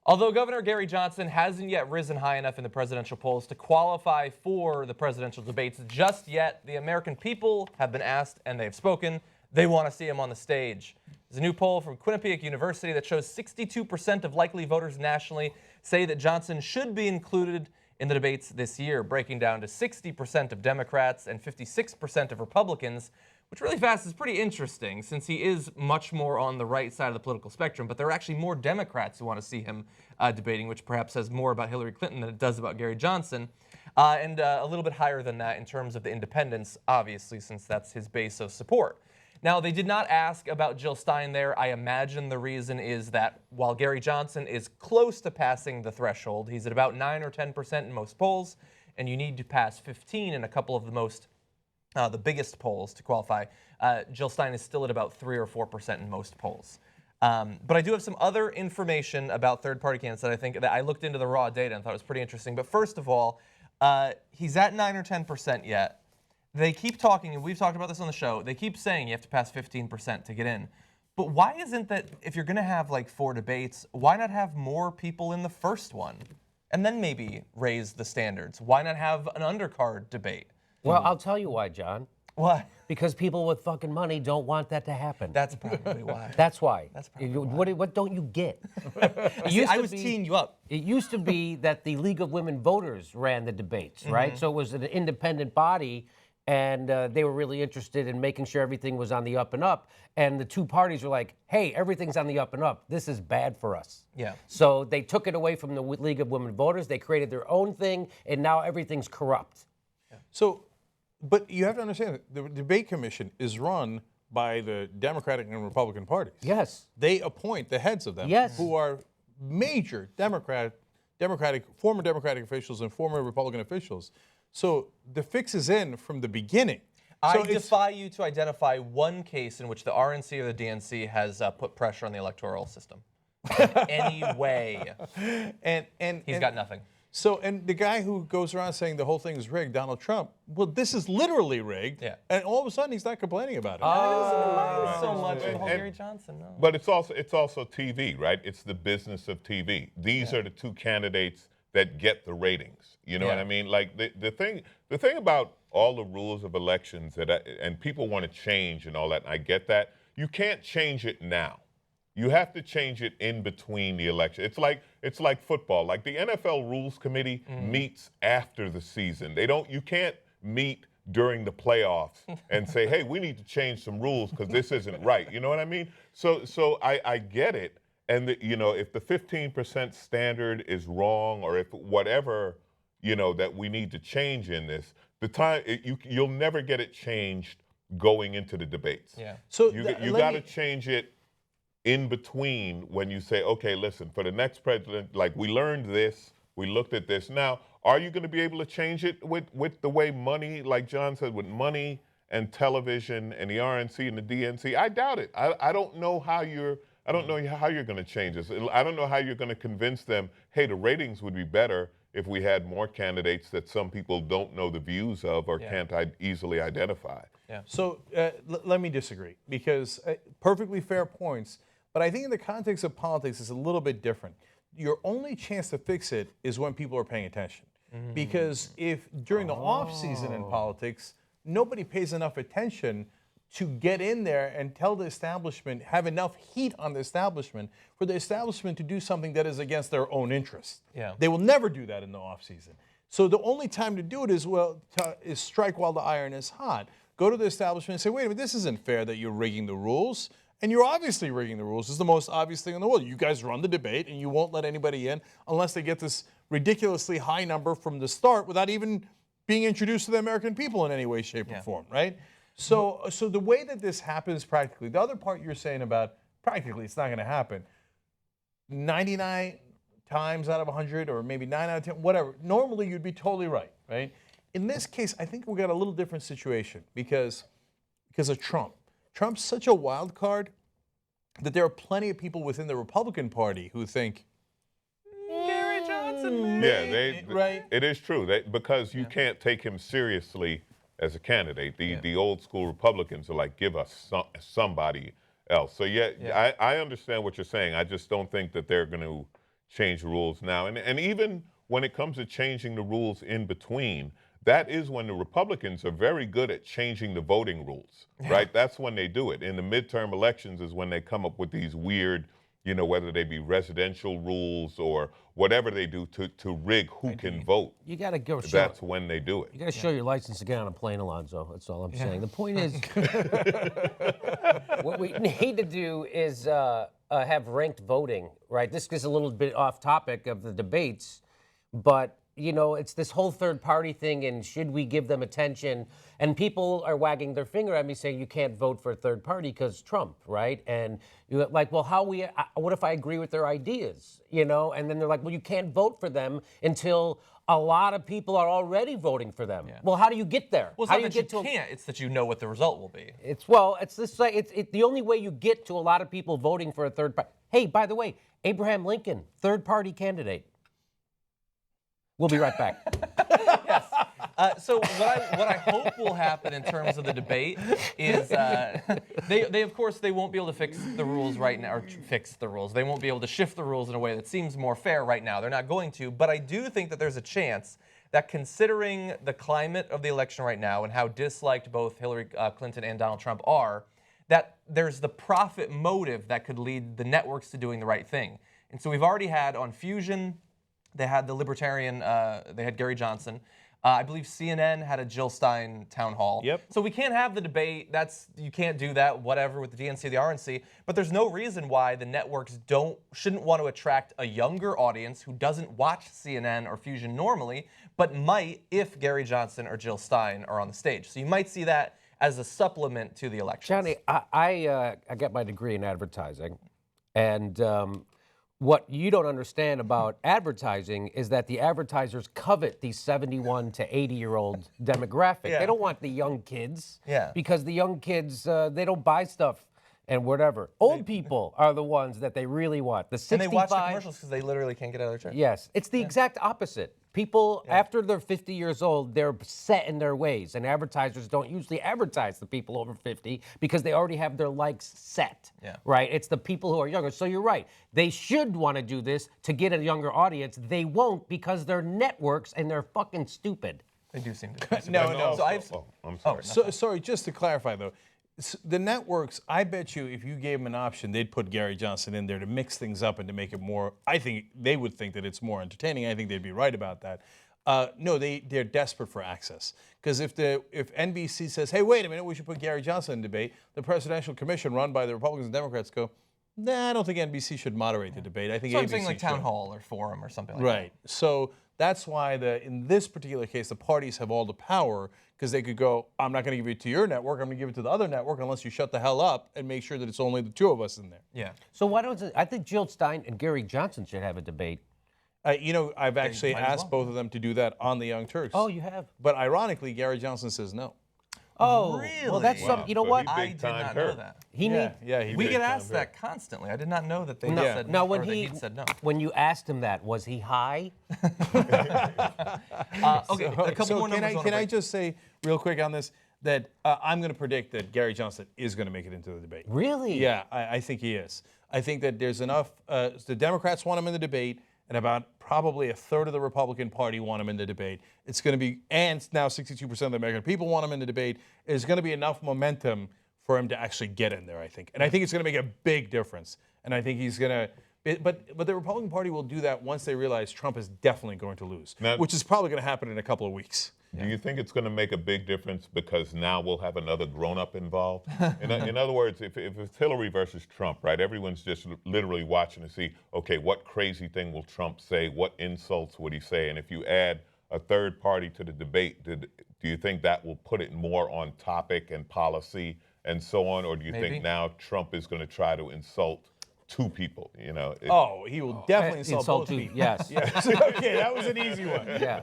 Although Governor Gary Johnson hasn't yet risen high enough in the presidential polls to qualify for the presidential debates just yet, the American people have been asked and they've spoken. They want to see him on the stage. There's a new poll from Quinnipiac University that shows 62% of likely voters nationally say that Johnson should be included in the debates this year, breaking down to 60% of Democrats and 56% of Republicans, which really fast is pretty interesting since he is much more on the right side of the political spectrum, but there are actually more Democrats who want to see him debating, which perhaps says more about Hillary Clinton than it does about Gary Johnson, and a little bit higher than that in terms of the independents, obviously, since that's his base of support. Now, they did not ask about Jill Stein there. I imagine the reason is that while Gary Johnson is close to passing the threshold, he's at about 9 or 10% in most polls, and you need to pass 15 in a couple of the biggest polls to qualify. Jill Stein is still at about 3 or 4% in most polls. But I do have some other information about third-party candidates that I think that I looked into the raw data and thought was pretty interesting. But first of all, he's at 9 or 10% yet. They keep talking, and we've talked about this on the show, they keep saying you have to pass 15% to get in. But why isn't that, if you're going to have like 4 debates, why not have more people in the first one? And then maybe raise the standards. Why not have an undercard debate? Well, I'll tell you why, John. Why? Because people with fucking money don't want that to happen. That's probably why. That's why. That's probably why. What don't you get? I was teeing you up. It used to be that the League of Women Voters ran the debates, right? So it was an independent body, and they were really interested in making sure everything was on the up and up. And the two parties were like, hey, everything's on the up and up. This is bad for us. Yeah. So they took it away from the League of Women Voters. They created their own thing, and now everything's corrupt. Yeah. So, but you have to understand that the debate commission is run by the Democratic and Republican parties. Yes. They appoint the heads of them, yes, who are major former Democratic officials and former Republican officials. So the fix is in from the beginning. I defy you to identify one case in which the RNC or the DNC has put pressure on the electoral system. In any way. And he's got nothing. So, and the guy who goes around saying the whole thing is rigged, Donald Trump, well, this is literally rigged. Yeah. And all of a sudden, he's not complaining about it. Not so much with Gary Johnson, no. But it's also TV, right? It's the business of TV. These are the two candidates that get the ratings. You know what I mean? Like the thing about all the rules of elections and people want to change and all that, and I get that. You can't change it now. You have to change it in between the election. It's like football. Like the NFL Rules Committee meets after the season. You can't meet during the playoffs and say, hey, we need to change some rules because this isn't right. You know what I mean? So I get it. And if the 15% standard is wrong, or if whatever that we need to change in this, you'll never get it changed going into the debates. Yeah. So you got to change it in between when you say, okay, listen, for the next president, like we learned this, we looked at this. Now, are you going to be able to change it with the way money, like John said, with money and television and the RNC and the DNC? I doubt it. I don't know how you're going to change this. I don't know how you're going to convince them, hey, the ratings would be better if we had more candidates that some people don't know the views of or can't easily identify. Yeah. So let me disagree, because perfectly fair points. But I think in the context of politics, it's a little bit different. Your only chance to fix it is when people are paying attention. Because if during the off season in politics, nobody pays enough attention to get in there and tell the establishment, have enough heat on the establishment for the establishment to do something that is against their own interest. Yeah. They will never do that in the off season. So the only time to do it is is strike while the iron is hot. Go to the establishment and say, wait a minute, this isn't fair that you're rigging the rules. And you're obviously rigging the rules. It's the most obvious thing in the world. You guys run the debate, and you won't let anybody in unless they get this ridiculously high number from the start without even being introduced to the American people in any way, shape, or form, right? So the way that this happens practically, the other part you're saying about practically it's not going to happen, 99 times out of 100 or maybe 9 out of 10, whatever, normally you'd be totally right? In this case, I think we've got a little different situation because of Trump. Trump's such a wild card that there are plenty of people within the Republican Party who think, Gary Johnson, yeah, right? It is true because you can't take him seriously as a candidate. The old school Republicans are like, give us somebody else. So I understand what you're saying. I just don't think that they're going to change the rules now. And even when it comes to changing the rules in between, that is when the Republicans are very good at changing the voting rules, right? That's when they do it. In the midterm elections is when they come up with these weird, whether they be residential rules or whatever they do to rig who can vote. You got to go. That's when they do it. You got to show your license to get on a plane, Alonzo. That's all I'm saying. The point is, what we need to do is have ranked voting, right? This is a little bit off topic of the debates, but it's this whole third party thing, and should we give them attention? And people are wagging their finger at me saying you can't vote for a third party because Trump, right? And you're like, well, what if I agree with their ideas? And then they're like, well, you can't vote for them until a lot of people are already voting for them. Yeah. Well, how do you get there? Well, it's how not do you that you can't. It's that you know what the result will be. It's this like it's the only way you get to a lot of people voting for a third party. Hey, by the way, Abraham Lincoln, third party candidate. We'll be right back. Yes. So what I hope will happen in terms of the debate is they of course they won't be able to fix the rules right now, or fix the rules. They won't be able to shift the rules in a way that seems more fair right now. They're not going to. But I do think that there's a chance that, considering the climate of the election right now and how disliked both Hillary Clinton and Donald Trump are, that there's the profit motive that could lead the networks to doing the right thing. And so we've already had on Fusion. They had the Libertarian, they had Gary Johnson. I believe CNN had a Jill Stein town hall. Yep. So we can't have the debate. You can't do that, whatever, with the DNC, the RNC. But there's no reason why the networks shouldn't want to attract a younger audience who doesn't watch CNN or Fusion normally, but might if Gary Johnson or Jill Stein are on the stage. So you might see that as a supplement to the election. Johnny, I got my degree in advertising, and what you don't understand about advertising is that the advertisers covet the 71 to 80-year-old demographic. Yeah. They don't want the young kids, Yeah. because the young kids, they don't buy stuff and whatever. Old people are the ones that they really want. The 65. And they watch the commercials because they literally can't get out of their chair. Yes, it's the exact opposite. People, after they're 50 years old, they're set in their ways, and advertisers don't usually advertise the people over 50 because they already have their likes set, right? It's the people who are younger. So you're right. They should want to do this to get a younger audience. They won't because they're networks and they're fucking stupid. They do seem to. No. So I'm sorry. Sorry, just to clarify though, the networks, I bet you if you gave them an option, they'd put Gary Johnson in there to mix things up and to make it more, I think they would think that it's more entertaining. I think they'd be right about that. No, they're desperate for access. Because if NBC says, hey, wait a minute, we should put Gary Johnson in debate, the Presidential Commission run by the Republicans and Democrats go, nah, I don't think NBC should moderate the debate. I think So ABC I'm saying like town should. hall or forum or something like that. Right. So that's why in this particular case, the parties have all the power, because they could go, I'm not going to give it to your network, I'm going to give it to the other network unless you shut the hell up and make sure that it's only the two of us in there. Yeah. So why don't I think Jill Stein and Gary Johnson should have a debate. I've actually might as asked both of them to do that on the Young Turks. Oh, you have? But ironically, Gary Johnson says no. Oh, Really? well, that's Wow. something. You know So what? he I big did time not know Turk. that. He need. He We did. get asked that constantly. I did not know that they No, said now, or when that he he'd said no. when you asked him that, was he high? Okay, a couple more numbers. Can I just say real quick on this that I'm going to predict that Gary Johnson is going to make it into the debate. Really? Yeah, I think he is. I think that there's enough. The Democrats want him in the debate, and about probably a third of the Republican Party want him in the debate. It's going to be, and now 62% of the American people want him in the debate. There's going to be enough momentum for him to actually get in there, I think. And I think it's going to make a big difference. And I think he's going to, but the Republican Party will do that once they realize Trump is definitely going to lose, Now- which is probably going to happen in a couple of weeks. Do you think it's going to make a big difference because now we'll have another grown-up involved? In other words, if it's Hillary versus Trump, right, everyone's just literally watching to see, okay, what crazy thing will Trump say? What insults would he say? And if you add a third party to the debate, do you think that will put it more on topic and policy and so on? Or do you Maybe. think now Trump is going to try to insult two people? He will definitely insult both you. people. Yes. Yes. Okay, that was an easy one. Yeah.